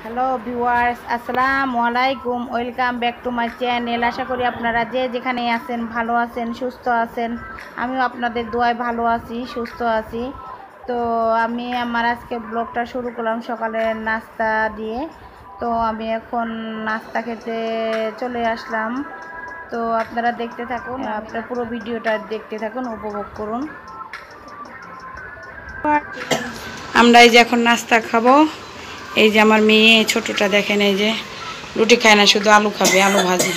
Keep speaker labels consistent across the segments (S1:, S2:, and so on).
S1: Hello viewers, আসসালামু আলাইকুম। Welcome back to my channel. আশা করি আপনারা যে যেখানে আছেন ভালো আছেন, সুস্থ আছেন। আমিও আপনাদের দোয়ায় ভালো আছি, সুস্থ আছি। তো আমি আমার আজকে ব্লগটা শুরু করলাম সকালের নাস্তা দিয়ে। তো আমি এখন নাস্তা খেতে চলে আসলাম। তো আপনারা দেখতে থাকুন, আপনারা পুরো ভিডিওটা দেখতে থাকুন, উপভোগ করুন। আমরা এই যে এখন নাস্তা খাবো। এই যে আমার মেয়ে ছোটটা দেখেন, এই যে রুটি খায় না, শুধু আলু খাবে, আলু ভাজি।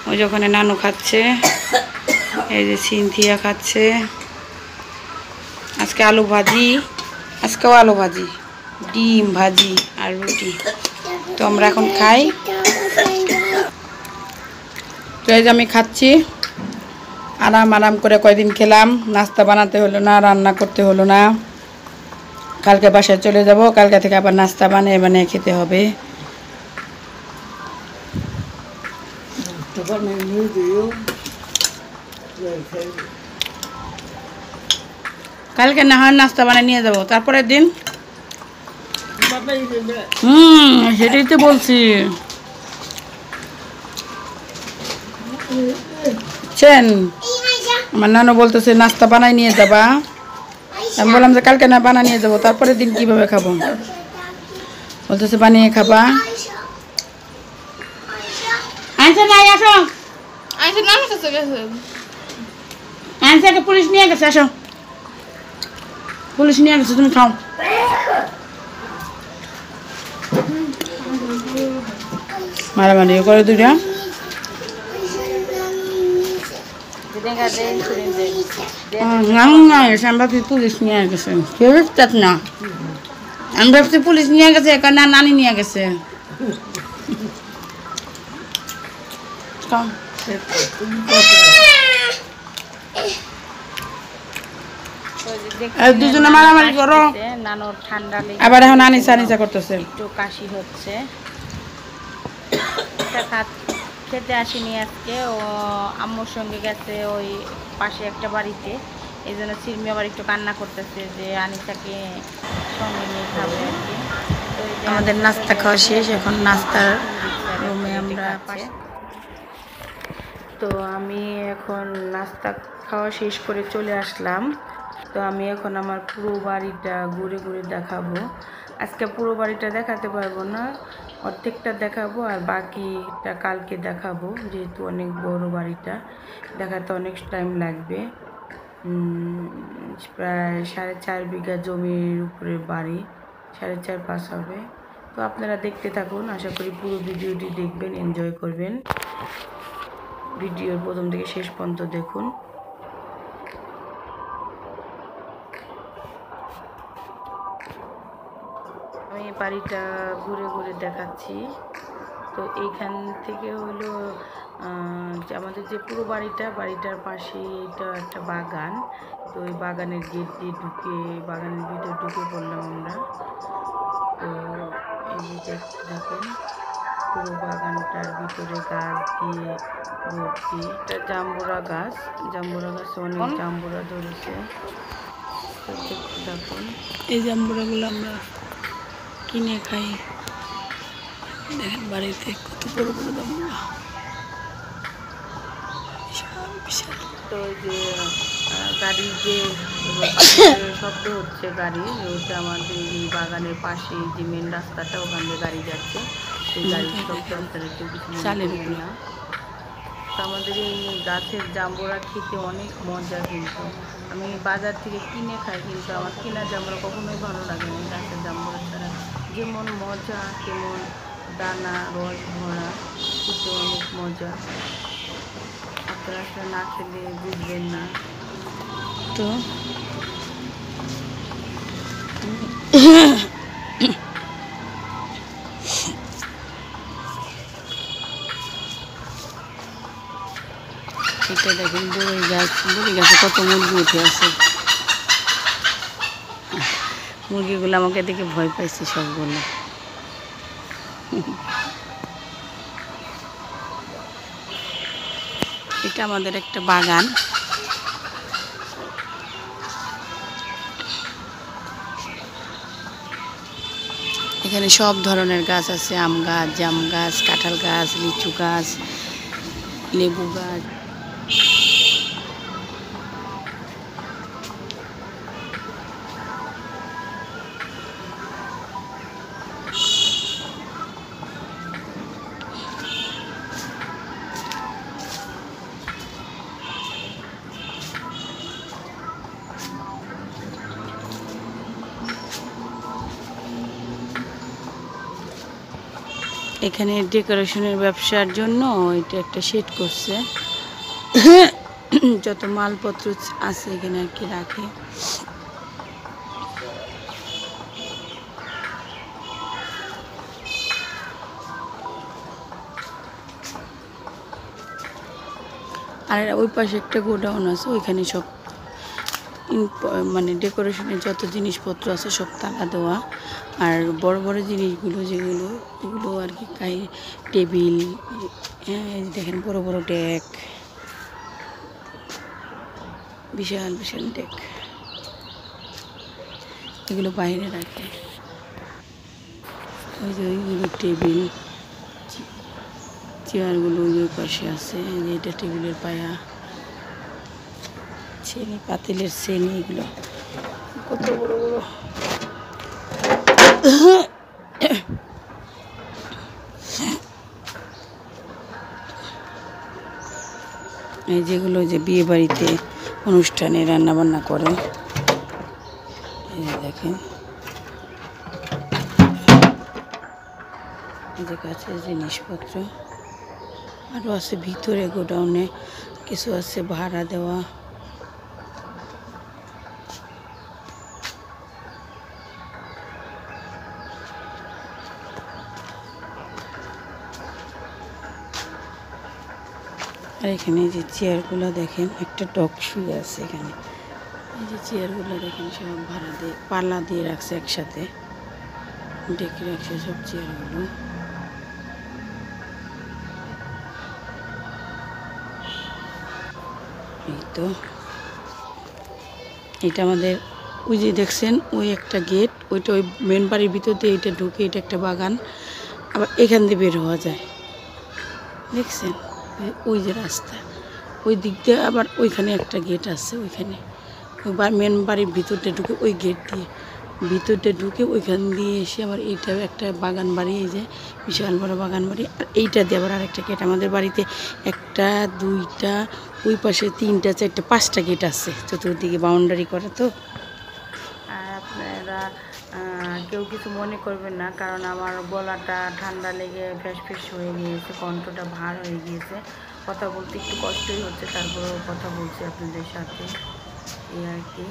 S1: ওই যে ওখানে নানু খাচ্ছে, এই যে সিনথিয়া খাচ্ছে। আজকে আলু ভাজি, আজকেও আলু ভাজি, ডিম ভাজি আর রুটি। তো আমরা এখন খাই। তো এই যে আমি খাচ্ছি, আরাম আরাম করে কয়দিন খেলাম। নাস্তা বানাতে হলো না, রান্না করতে হলো না। কালকে বাসায় চলে যাব, কালকে থেকে আবার নাস্তা বানিয়ে বানিয়ে খেতে হবে। কালকে না হয় নাস্তা বানিয়ে নিয়ে যাবো, তারপরের দিন। সেটাই তো বলছি। বুঝছেন, আমার নানু বলতেছে নাস্তা বানাই নিয়ে যাবা। আমি বললাম যে কালকে না বানা নিয়ে যাবো, তারপরের দিন কিভাবে খাবো। বলতেছে বানিয়ে খাবা। পুলিশ নিয়ে গেছে, আসো। পুলিশ নিয়ে গেছে, তুমি খাও। মারামারি করে দুইটা। আমরা পুলিশ নিয়ে গেছে, কেউ না। আমি ভাবছি পুলিশ নিয়ে গেছে, না নানি নিয়ে গেছে। দুজনে মারামারি করো, নানুর ঠান্ডা লেগে আবার এখন আনিসা আনিসা করতেছে, একটু কাশি হচ্ছে। খেতে আসিনি আজকে, ও আম্মুর সঙ্গে গেছে ওই পাশে একটা বাড়িতে। এই জন্য সিরমি আবার একটু কান্না করতেছে যে আনিসাকে সঙ্গে নিয়ে খাবে আর কি। তো আমাদের নাস্তা খাওয়া শেষ, এখন নাস্তার রুমে আমরা পাশে। তো আমি এখন নাস্তা খাওয়া শেষ করে চলে আসলাম। তো আমি এখন আমার পুরো বাড়িটা ঘুরে ঘুরে দেখাবো। আজকে পুরো বাড়িটা দেখাতে পারবো না, অর্ধেকটা দেখাবো আর বাকিটা কালকে দেখাবো, যেহেতু অনেক বড় বাড়িটা, দেখাতে অনেক টাইম লাগবে। প্রায় 4.5 বিঘা জমির উপরে বাড়ি, 4.5-5 হবে। তো আপনারা দেখতে থাকুন, আশা করি পুরো ভিডিওটি দেখবেন, এনজয় করবেন। ভিডিওর প্রথম থেকে শেষ পর্যন্ত দেখুন। আমি বাড়িটা ঘুরে ঘুরে দেখাচ্ছি। তো এইখান থেকে হলো আমাদের যে পুরো বাড়িটার পাশে এটা একটা বাগান। তো ওই বাগানের গেট দিয়ে ঢুকে, বাগানের ভিতরে ঢুকে পড়লাম আমরা। তো এই যে দেখেন, পুরো বাগানটার ভিতরে গাছ দিয়ে ভর্তি। এটা জাম্বুরা গাছ, জাম্বুরা গাছে অনেক জাম্বুরা ধরেছে। তো দেখতে থাকুন। এই জাম্বুরাগুলো আমরা কিনে খাই। দেখেন বাড়িতে কত বড় বড় জাম্বুরা, বিশাল বিশাল। তো ওই যে গাড়ির যে শব্দ হচ্ছে, গাড়ি ওটা আমাদের এই বাগানের পাশে যে মেন রাস্তাটা, ওখান দিয়ে গাড়ি যাচ্ছে। সেই গাড়ির শব্দ আপনারা কেউ কিছু চালের না। তো আমাদের এই গাছের জাম্বুরা খেতে অনেক মজা, কিন্তু আমি বাজার থেকে কিনে খাই, কিন্তু আমার কেনা জাম্বুরা কখনোই ভালো লাগে না। গাছের জাম্বুরা ছাড়া যেমন মজা, তেমন দানা রস ভরা, খেতে অনেক মজা। আপনারা আসলে না খেলে বুঝবেন না। তো এটা দেখেন বড়ই গাছে কত মুরগি উঠে আছে। মুরগিগুলো আমাকে দেখে ভয় পাইছে সবগুলো। এটা আমাদের একটা বাগান। এখানে সব ধরনের গাছ আছে, আম গাছ, জাম গাছ, কাঁঠাল গাছ, লিচু গাছ, লেবু গাছ। এখানে ডেকোরেশনের ব্যবসার জন্য এটা একটা শেড করছে, যত মালপত্র আছে এখানে আর কি রাখে। আর ওই পাশে একটা গোডাউন আছে, ওইখানে সব মানে ডেকোরেশনের যত জিনিসপত্র আছে সব তালা দেওয়া। আর বড় বড় জিনিসগুলো যেগুলো এগুলো আর কি টেবিল, দেখেন বড় বড় ডেক, বিশাল বিশাল ডেক, এগুলো বাইরে রাখে। ওই যে ওইগুলো টেবিল, চেয়ারগুলো ওই পাশে আছে, এটা টেবিলের পায়া, ছেনি পাতিলের ছেনি, এগুলো কত বড় বড়। এই যেগুলো যে বিয়ে বাড়িতে অনুষ্ঠানে রান্না বান্না করে, এই যে দেখেন এই যে কাছের জিনিসপত্র আরও আছে ভিতরে গোডাউনে, কিছু আছে ভাড়া দেওয়া। আর এখানে যে চেয়ারগুলো দেখেন, একটা ডগ শুয়ে আছে এখানে। এই যে চেয়ারগুলো দেখেন সব ভাড়া দিয়ে পাল্লা দিয়ে রাখছে, একসাথে ডেকে রাখছে সব চেয়ারগুলো। এই তো এটা আমাদের ওই যে দেখছেন ওই একটা গেট, ওইটা ওই মেন বাড়ির ভিতর দিয়ে এটা ঢুকে, এটা একটা বাগান, আবার এখান দিয়ে বের হওয়া যায়, দেখছেন ওই যে রাস্তা, ওই দিক দিয়ে আবার ওইখানে একটা গেট আছে, ওইখানে ওই মেন বাড়ির ভিতরটা ঢুকে ওই গেট দিয়ে ভিতরটা ঢুকে ওইখান দিয়ে এসে আবার এইটাও একটা বাগান বাড়ি, এই যে বিশাল বড় বাগান বাড়ি। আর এইটা দিয়ে আবার আরেকটা গেট, আমাদের বাড়িতে একটা দুইটা ওই পাশে তিনটা চারটা পাঁচটা গেট আছে, চতুর্দিকে বাউন্ডারি করা। তো আর আপনারা কেউ কিছু মনে করবেন না, কারণ আমার গলাটা ঠান্ডা লেগে ফ্যাস হয়ে গিয়েছে, কণ্ঠটা ভার হয়ে গিয়েছে, কথা বলতে একটু কষ্টই হচ্ছে, তারপরেও কথা বলছি আপনাদের সাথে, এই আর কি।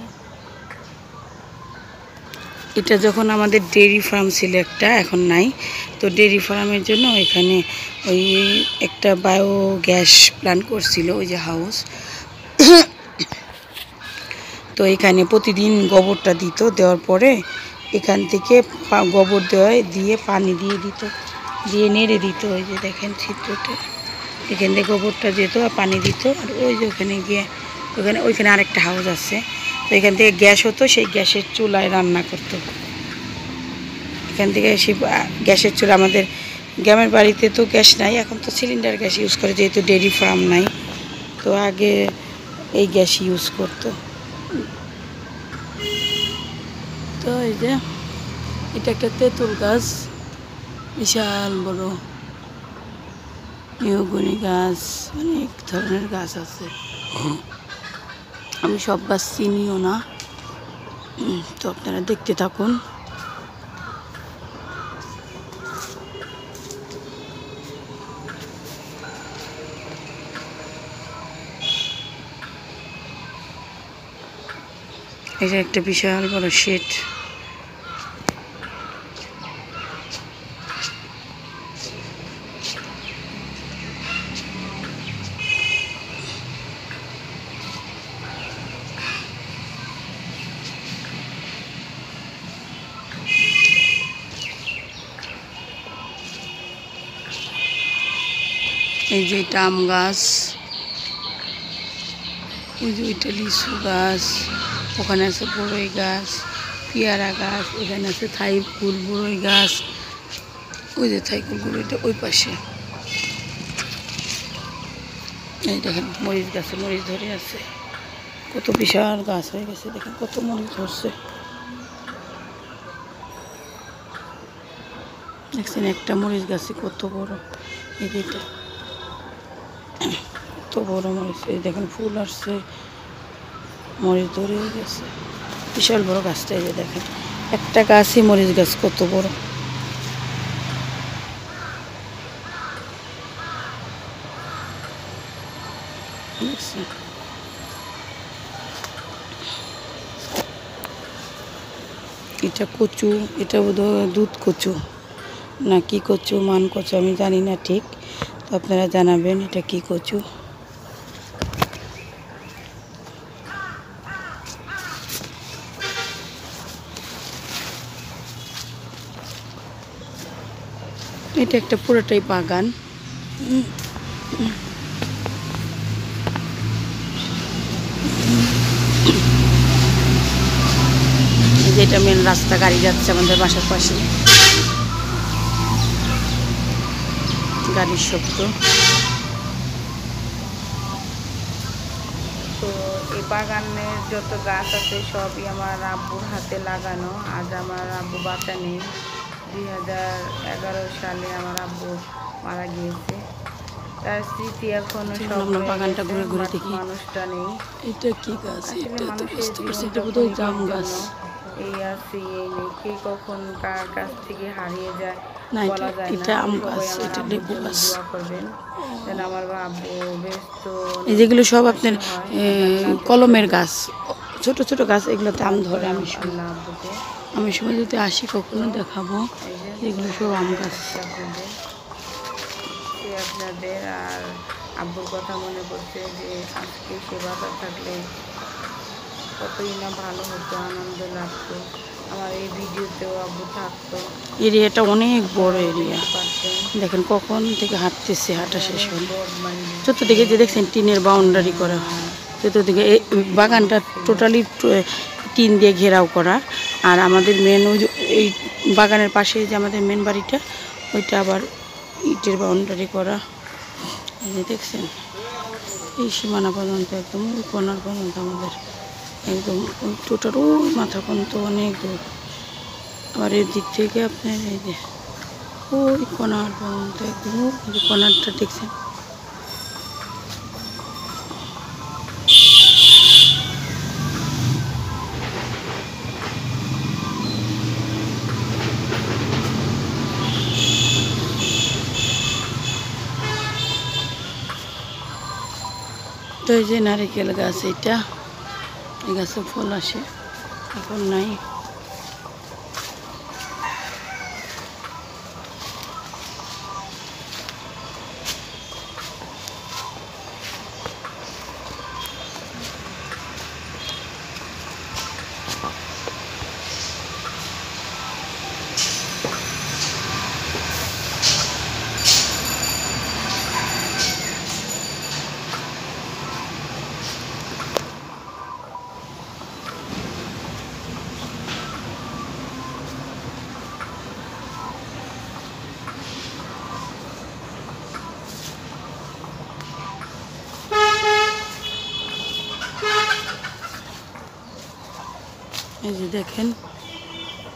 S1: এটা যখন আমাদের ডেয়ারি ফার্ম ছিল একটা, এখন নাই, তো ডেয়ারি ফার্মের জন্য এখানে ওই একটা বায়োগ্যাস প্ল্যান্ট করছিল, ওই যে হাউস। তো এখানে প্রতিদিন গোবরটা দিত, দেওয়ার পরে এখান থেকে গোবর দিয়ে পানি দিয়ে দিত, দিয়ে নেড়ে দিত। ওই যে দেখেন চিত্রটা, এখান থেকে গোবরটা যেত আর পানি দিত। আর ওই যে ওখানে গিয়ে ওইখানে আরেকটা হাউস আছে, তো এখান থেকে গ্যাস হতো, সেই গ্যাসের চুলায় রান্না করতো। এখান থেকে সেই গ্যাসের চুলা, আমাদের গ্রামের বাড়িতে তো গ্যাস নাই, এখন তো সিলিন্ডার গ্যাস ইউজ করে, যেহেতু ডেয়ারি ফার্ম নাই, তো আগে এই গ্যাস ইউজ করতো। তো এই যে এটা একটা তেঁতুল গাছ, বিশাল বড় মেহগনি গাছ, অনেক ধরনের গাছ আছে, আমি সব গাছ চিনিও না, তো আপনারা দেখতে থাকুন। এটা একটা বিশাল বড় শেড, এই যে এটা আম গাছ, ওই যে ওইটা লিচু গাছ, ওখানে আছে বড়ই গাছ, পেয়ারা গাছ, এখানে আছে থাই ফুল, বড়ই গাছ, ওই যে থাই ফুলগুলো এটা ওই পাশে। এই দেখেন মরিচ গাছে মরিচ ধরে আছে, কত বিশাল গাছ হয়ে গেছে, দেখেন কত মরিচ ধরছে। দেখছেন একটা মরিচ গাছে কত বড়, এই যেটা কত বড় মরিচ, এই দেখেন ফুল আসছে, মরিচ ধরে গেছে, বিশাল বড় গাছটা। এই যে দেখেন একটা গাছই মরিচ গাছ কত বড়। দেখছেন এটা কচু, এটা বোধহয় দুধ কচু না কি কচু, মান কচু আমি জানি না ঠিক, তো আপনারা জানাবেন এটা কি কচু। এটা একটা পুরোটাই বাগান। যেটা মেন রাস্তা, গাড়ি যাচ্ছে আমাদের বাসার পাশে, গাড়ির শব্দ। তো এই বাগানের যত গাছ আছে সবই আমার আব্বুর হাতে লাগানো। আজ আমার আব্বু বাঁচা নেই, 2011 সালে আমার আব্বু মারা গিয়েছে। তার স্মৃতি এখনো সব বাগানটা ঘুরে ঘুরে দেখি, মানুষটা নেই। এটা কি গাছ? এটা বোধহয় জাম গাছ। এই আছে এই নেই, কে কখন কার কাছ থেকে হারিয়ে যায় বলা যায় না। এটা আম গাছ, এটা লেবু গাছ। দোয়া করবেন যেন আমার আব্বু ব্যস্ত। এই যেগুলো সব আপনার কলমের গাছ, ছোট ছোট গাছ, এগুলোতে আম ধরে। আমি সময় যদি আসি কখনো দেখাবো। এগুলো সব আম গাছ আপনাদের। আর আব্বুর কথা মনে পড়ছে যে আজকে সে বাজার থাকলে কতই না ভালো হতো, আনন্দ লাগতো। আমার এই ভিডিওতেও আব্বু থাকতো। এরিয়াটা অনেক বড় এরিয়া, দেখেন কখন থেকে হাঁটতেছে, হাঁটা শেষ হলো। চতুর্দিকে যে দেখছেন টিনের বাউন্ডারি করা, চতুর্দিকে এই বাগানটা টোটালি টিন দিয়ে ঘেরাও করা। আর আমাদের মেন ওই এই বাগানের পাশে যে আমাদের মেন বাড়িটা, ওইটা আবার ইটের বাউন্ডারি করা। এই যে দেখছেন এই সীমানা পর্যন্ত, একদম ওই কোনার পর্যন্ত আমাদের, একদম ওই টোটাল ওই মাথা পর্যন্ত অনেক দূর। আবার এর দিক থেকে আপনার এই যে ওই কোনার পর্যন্ত, একদম ওই যে কোনারটা দেখছেন। তো এই যে নারিকেল গাছ, এটা এই গাছে ফল আসে, এখন নাই। এই যে দেখেন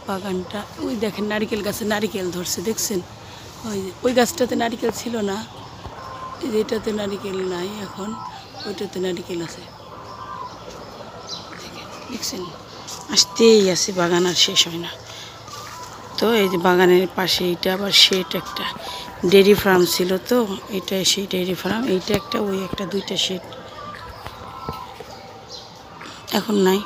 S1: বাগানটা, ওই দেখেন নারিকেল গাছে নারিকেল ধরছে, দেখছেন? ওই গাছটাতে নারিকেল ছিল না, এই যে এটাতে নারিকেল নাই এখন, ওইটাতে নারিকেল আছে, দেখছেন? আসতেই আছে, বাগান আর শেষ হয় না। তো এই যে বাগানের পাশে এটা আবার শেড, একটা ডেয়ারি ফার্ম ছিল, তো এটা সেই ডেয়ারি ফার্ম, এইটা একটা, ওই একটা, দুইটা শেড এখন নাই।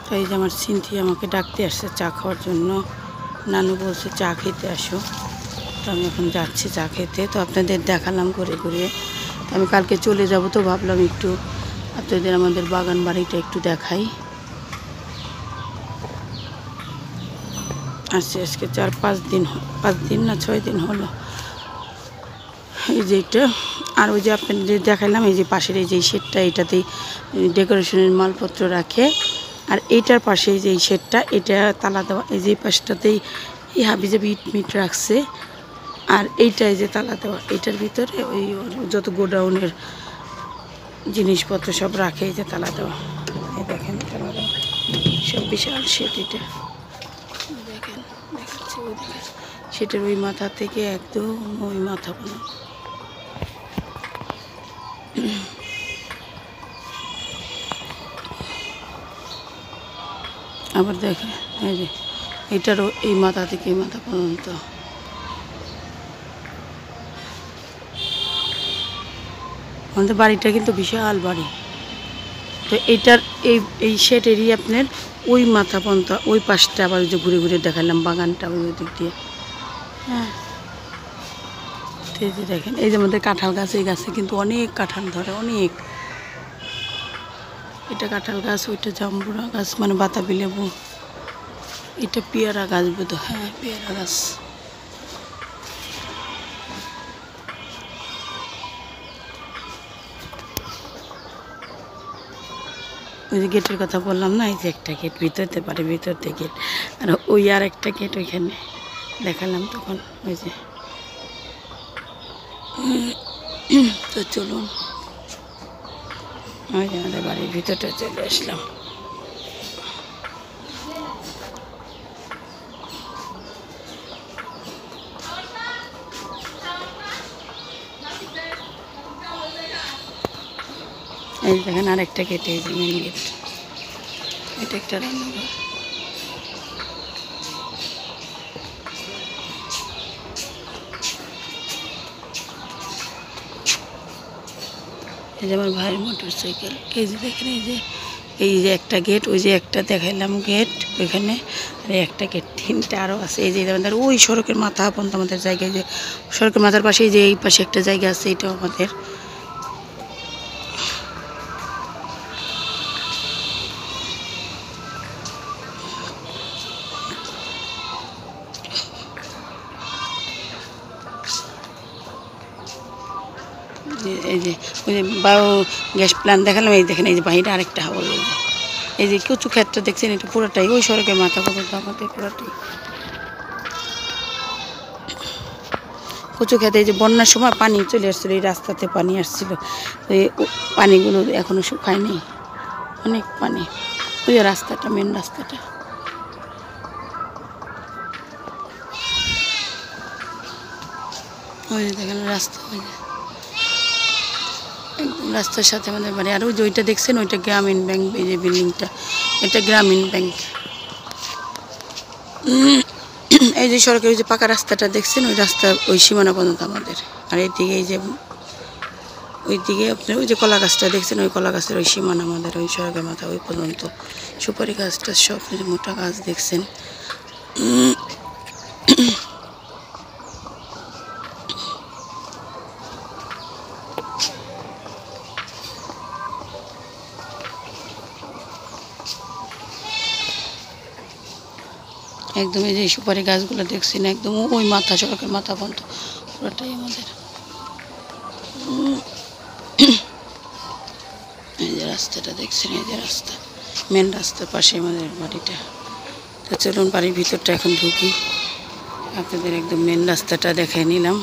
S1: তো এই যে আমার সিনথি আমাকে ডাকতে আসছে চা খাওয়ার জন্য, নানু বলছে চা খেতে আসো, তো আমি এখন যাচ্ছি চা খেতে। তো আপনাদের দেখালাম ঘুরে ঘুরে, তো আমি কালকে চলে যাব, তো ভাবলাম একটু আপনাদের আমাদের বাগান বাড়িটা একটু দেখাই। আসছে আজকে 4-5 দিন, 5 দিন না 6 দিন হলো। এই যে এটা। আর ওই যে আপনাদের যে দেখালাম এই যে পাশের এই যে শেডটা, এটাতেই ডেকোরেশনের মালপত্র রাখে। আর এইটার পাশে এই যে এই শেডটা, এটা তালা দেওয়া। এই যে পাশটাতেই এই হাবিজাবি ইট মিট রাখছে। আর এইটাই যে তালা দেওয়া, এটার ভিতরে ওই যত গোডাউনের জিনিসপত্র সব রাখে, এই যে তালা দেওয়া। এই দেখেন তালা দেওয়া, সব বিশাল শেড। এটা দেখেন, দেখাচ্ছে ওই দেখেন সেটার ওই মাথা থেকে একদম ওই মাথা পর্যন্ত। আবার দেখে এই যে এটারও এই মাথা থেকে এই মাথা পর্যন্ত। আমাদের বাড়িটা কিন্তু বিশাল বাড়ি। তো এইটার এই শেডেরই আপনার ওই মাথা পর্যন্ত, ওই পাশটা আবার যে ঘুরে ঘুরে দেখালাম বাগানটা ওই দিক দিয়ে। হ্যাঁ, এই যে দেখেন এই যে আমাদের কাঁঠাল গাছ, এই গাছে কিন্তু অনেক কাঁঠাল ধরে, অনেক। এটা কাঁঠাল গাছ, ওইটা জাম্বুরা গাছ মানে বাতাবি লেবু, এটা পেয়ারা গাছ বোধ, হ্যাঁ পেয়ারা গাছ। ওই যে গেটের কথা বললাম না, এই যে একটা গেট ভিতরতে পারে, ভিতর থেকে গেট। আর ওই আর একটা গেট ওইখানে দেখালাম তখন ওই যে। তো চলুন, ওই যে আমাদের বাড়ির ভিতরটা চলে আসলাম। এই দেখেন আরেকটা গেট, এই যে মেন গেট, এটা একটা রান্নাঘর। এই যে আমার ভাইয়ের মোটর সাইকেল। এই যে দেখেন এই যে একটা গেট, ওই যে একটা দেখাইলাম গেট ওইখানে, আর একটা গেট, তিনটা আরও আছে। এই যে আমাদের ওই সড়কের মাথা পর্যন্ত আমাদের জায়গায়, যে সড়কের মাথার পাশে এই যে এই পাশে একটা জায়গা আছে, এটাও আমাদের। এই যে ওই যে বায়ো গ্যাস প্ল্যান্ট দেখালাম, এই দেখেন এই যে বাইরে আরেকটা হাওয়া। এই যে কচু ক্ষেতটা দেখছেন, এটা পুরোটাই ওই সড়কের মাথা পর্যন্ত আমাদের পুরোটাই কচু খেতে। এই যে বন্যার সময় পানি চলে আসছিলো, এই রাস্তাতে পানি আসছিল, এই পানিগুলো এখনো শুকায়নি, অনেক পানি। ওই যে রাস্তাটা, মেন রাস্তাটা, ওই যে দেখেন রাস্তা, ওই যে একদম রাস্তার সাথে আমাদের বাড়ি। আর ওই যে ওইটা দেখছেন, ওইটা গ্রামীণ ব্যাংক, এই যে বিল্ডিংটা, এটা গ্রামীণ ব্যাংক। এই যে সড়কের ওই যে পাকা রাস্তাটা দেখছেন, ওই রাস্তা ওই সীমানা পর্যন্ত আমাদের। আর এইদিকে এই যে ওইদিকে আপনার ওই যে কলা গাছটা দেখছেন, ওই কলা গাছের ওই সীমানা আমাদের, ওই সড়কের মাথা ওই পর্যন্ত। সুপারি গাছটা সব মোটা গাছ দেখছেন। একদম এই যে সুপারি গাছগুলো দেখছেন, একদম ওই মাথা, সড়কের মাথা পর্যন্ত পুরোটাই আমাদের। এই যে রাস্তাটা দেখছেন, এই যে রাস্তা, মেন রাস্তার পাশে আমাদের বাড়িটা। তো চলুন বাড়ির ভিতরটা এখন ঢুকি, আপনাদের একদম মেন রাস্তাটা দেখাই নিলাম।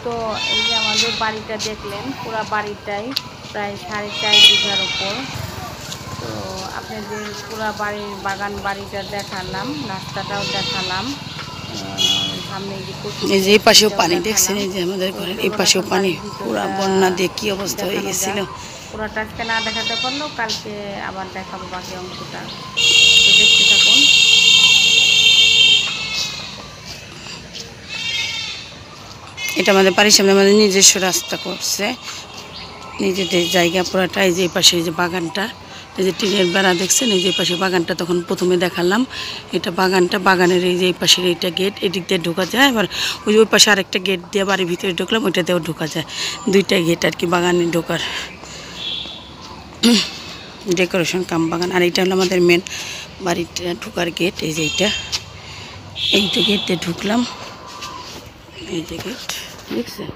S1: তো এই যে আমাদের বাড়িটা দেখলেন, পুরো বাড়িটাই প্রায় 4.5 বিঘার উপর। তো আপনাদের পুরো বাড়ির বাগান বাড়িটা দেখালাম, রাস্তাটাও দেখালাম। সামনে এই যে এই পাশেও পানি দেখছেন, এই যে আমাদের ঘরের এই পাশেও পানি, পুরো বন্যা দিয়ে কি অবস্থা হয়ে গেছিল। পুরোটা আজকে না দেখাতে পারলেও কালকে আবার দেখাবো বাকি অংশটা, তো দেখতে থাকুন। এটা আমাদের বাড়ির সামনে আমাদের নিজস্ব রাস্তা করছে, নিজেদের জায়গা পুরাটা। এই যে পাশে এই যে বাগানটা, এই যে টিনের বেড়া দেখছেন, এই যে পাশে বাগানটা তখন প্রথমে দেখালাম, এটা বাগানটা। বাগানের এই যে এই পাশের এইটা গেট, এদিক দিয়ে ঢোকা যায়। আবার ওই পাশে আরেকটা গেট দিয়ে বাড়ির ভিতরে ঢুকলাম, ওইটা দিয়েও ঢোকা যায়। দুইটা গেট আর কি বাগানে ঢোকার, ডেকোরেশন কাম বাগান। আর এইটা হলো আমাদের মেন বাড়িটা ঢোকার গেট। এই যে এইটা গেট দিয়ে ঢুকলাম, এই যে গেট দেখছেন,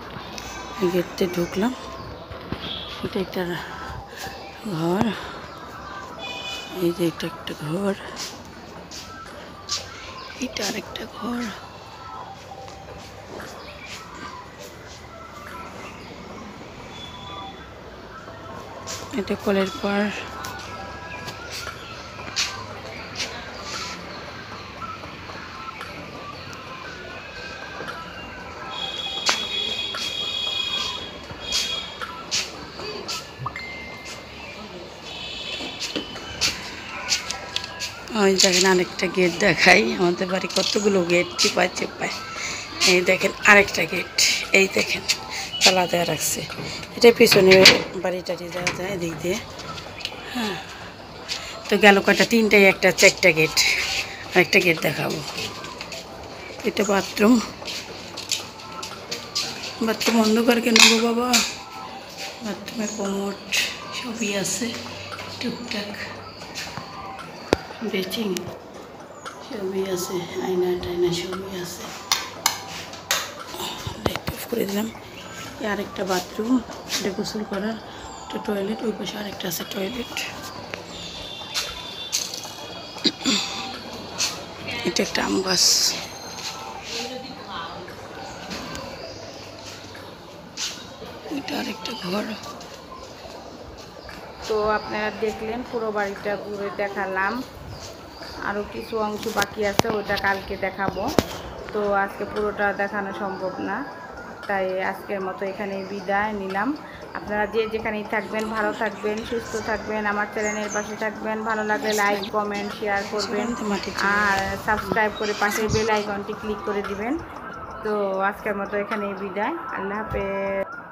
S1: এই গেট দিয়ে ঢুকলাম। এটা একটা ঘর, এই যে এটা একটা ঘর, এটা আরেকটা ঘর। এটা কলের পার। ওই দেখেন আরেকটা গেট দেখাই, আমাদের বাড়ি কতগুলো গেট চিপায় চিপায়। এই দেখেন আরেকটা গেট, এই দেখেন তালা দেওয়া রাখছে। এটা পিছনে বাড়িটারি দেওয়া যায় এদিক দিয়ে। হ্যাঁ, তো গেল কয়টা, তিনটাই, একটা চারটা গেট। আরেকটা গেট দেখাবো। এটা বাথরুম। বাথরুম অন্ধকার কেন গো বাবা? বাথরুমে কোমোড সবই আছে, টুকটাক বেচিং সবই আছে, আয়না টায়না সবই আছে। লাইট অফ করে দিলাম। আরেকটা বাথরুম, এটা গোসল করার, একটা টয়লেট। ওই পাশে আরেকটা আছে টয়লেট। এটা একটা আম গাছ। এটা আরেকটা ঘর। তো আপনারা দেখলেন পুরো বাড়িটা ঘুরে দেখালাম। আরও কিছু অংশ বাকি আছে, ওটা কালকে দেখাবো। তো আজকে পুরোটা দেখানো সম্ভব না, তাই আজকের মতো এখানেই বিদায় নিলাম। আপনারা যে যেখানেই থাকবেন ভালো থাকবেন, সুস্থ থাকবেন, আমার চ্যানেলের পাশে থাকবেন। ভালো লাগলে লাইক কমেন্ট শেয়ার করবেন, আর সাবস্ক্রাইব করে পাশের বেল আইকনটি ক্লিক করে দিবেন। তো আজকের মতো এখানেই বিদায়। আল্লাহ হাফেজ।